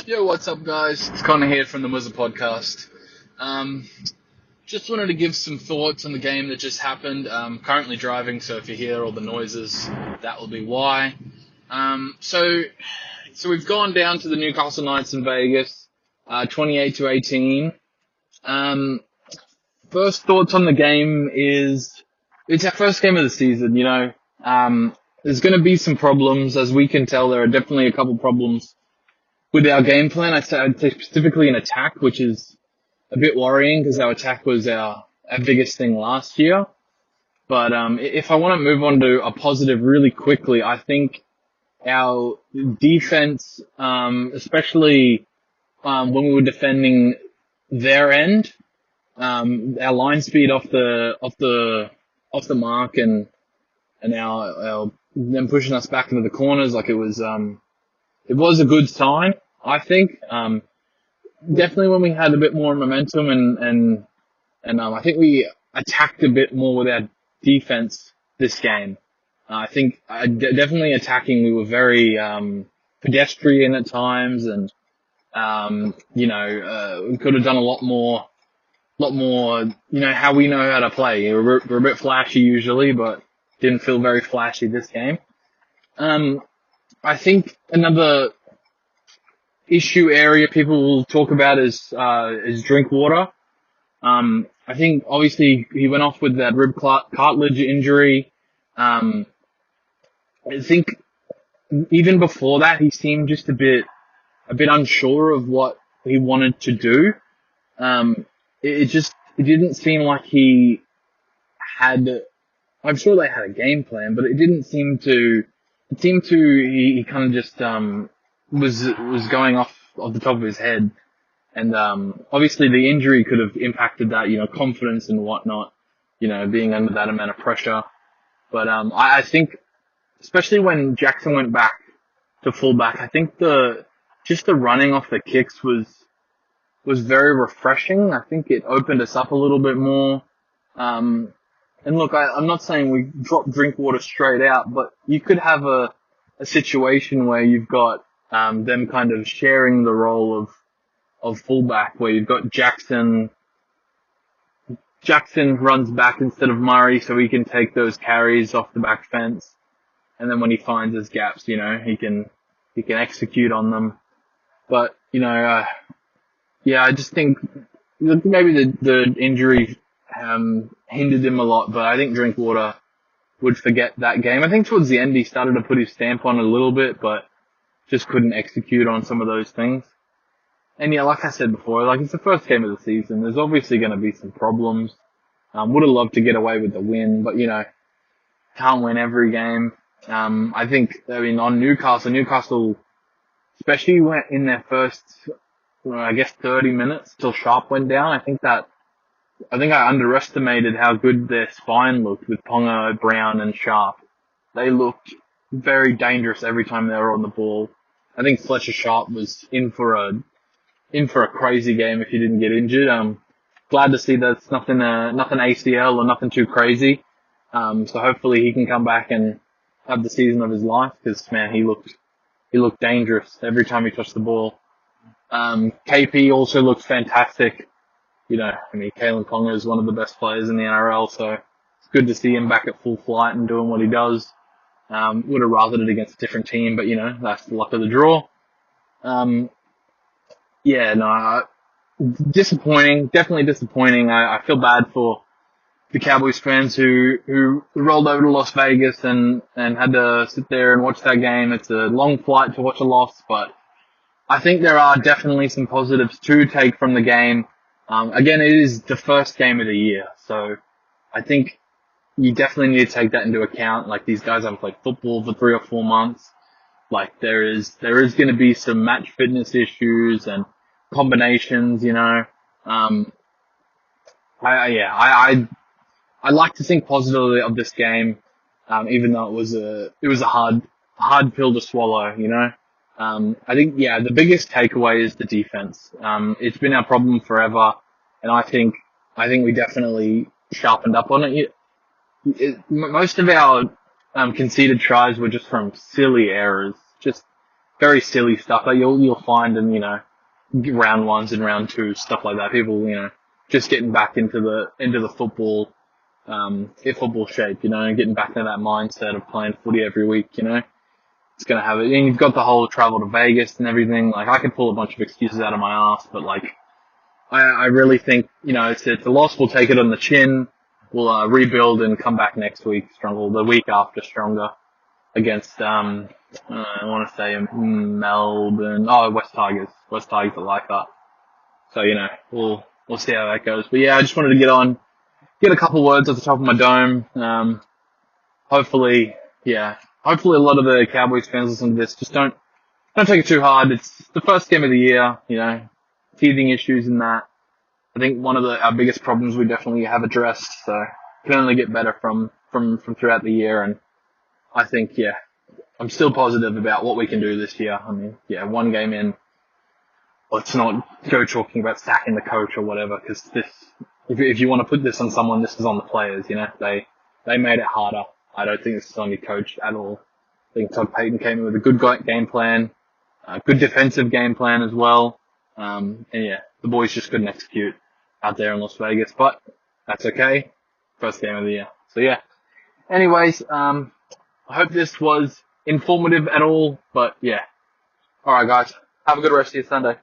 Yo, what's up, guys? It's Connor here from the Muzza Podcast. Um, just wanted to give some thoughts on the game that just happened. Currently driving, so if you hear all the noises, that will be why. So we've gone down to the Newcastle Knights in Vegas, 28-18. First thoughts on the game is it's our first game of the season. There's going to be some problems, as we can tell. There are definitely a couple problems with our game plan. I'd say specifically in attack, which is a bit worrying because our attack was our biggest thing last year. But if I want to move on to a positive really quickly, I think our defense, especially when we were defending their end, our line speed off the mark and our them pushing us back into the corners, like it was a good sign, I think. Definitely when we had a bit more momentum and I think we attacked a bit more with our defense this game. I think definitely attacking, we were very pedestrian at times, and we could have done a lot more. How we know how to play. We're a bit flashy usually, but didn't feel very flashy this game. I think another issue area people will talk about is drink water. I think obviously he went off with that rib cartilage injury. I think even before that he seemed just a bit unsure of what he wanted to do. It didn't seem like he had. I'm sure they had a game plan, but it didn't seem to. It seemed he kind of just was going off the top of his head, and obviously the injury could have impacted that, confidence and whatnot, being under that amount of pressure. But I think, especially when Jackson went back to fullback, I think the running off the kicks was very refreshing. I think it opened us up a little bit more. And look, I'm not saying we drop drink water straight out, but you could have a situation where you've got them kind of sharing the role of fullback, where you've got Jackson runs back instead of Murray, so he can take those carries off the back fence, and then when he finds his gaps, he can execute on them. But I just think maybe the injury hindered him a lot, but I think Drinkwater would forget that game. I think towards the end he started to put his stamp on it a little bit, but just couldn't execute on some of those things. And like I said before, it's the first game of the season. There's obviously going to be some problems. Would have loved to get away with the win, but can't win every game. On Newcastle, especially went in their first, 30 minutes till Sharp went down. I think I underestimated how good their spine looked with Ponga, Brown, and Sharp. They looked very dangerous every time they were on the ball. I think Fletcher Sharp was in for a crazy game if he didn't get injured. Glad to see that it's nothing ACL or nothing too crazy. So hopefully he can come back and have the season of his life, because man, he looked dangerous every time he touched the ball. KP also looked fantastic. Kalen Ponga is one of the best players in the NRL, so it's good to see him back at full flight and doing what he does. Would have rathered it against a different team, but that's the luck of the draw. Disappointing, definitely disappointing. I feel bad for the Cowboys fans who rolled over to Las Vegas and had to sit there and watch that game. It's a long flight to watch a loss, but I think there are definitely some positives to take from the game. Again, it is the first game of the year, so I think you definitely need to take that into account. These guys haven't played football for 3 or 4 months. There is going to be some match fitness issues and combinations, I like to think positively of this game, even though it was a hard pill to swallow, I think, the biggest takeaway is the defense. It's been our problem forever, and I think we definitely sharpened up on it. Most of our conceded tries were just from silly errors, just very silly stuff that you'll find in, round ones and round twos, stuff like that. People, just getting back into the football, football shape, getting back into that mindset of playing footy every week, It's gonna have it. And you've got the whole travel to Vegas and everything. Like, I could pull a bunch of excuses out of my ass, but like, I really think, it's a loss. We'll take it on the chin. We'll, rebuild and come back next week stronger, the week after stronger against, I want to say Melbourne. Oh, West Tigers. West Tigers are like that. So, we'll see how that goes. But yeah, I just wanted to get a couple words off the top of my dome. Hopefully a lot of the Cowboys fans listen to this. Just don't take it too hard. It's the first game of the year, teething issues in that. I think one of our biggest problems we definitely have addressed, so it can only get better from throughout the year. And I think, I'm still positive about what we can do this year. I mean, one game in, let's not go talking about sacking the coach or whatever, because if you want to put this on someone, this is on the players, They made it harder. I don't think this is on your coach at all. I think Todd Payton came in with a good game plan, a good defensive game plan as well. The boys just couldn't execute out there in Las Vegas, but that's okay. First game of the year. So anyways, I hope this was informative at all, but Alright guys, have a good rest of your Sunday.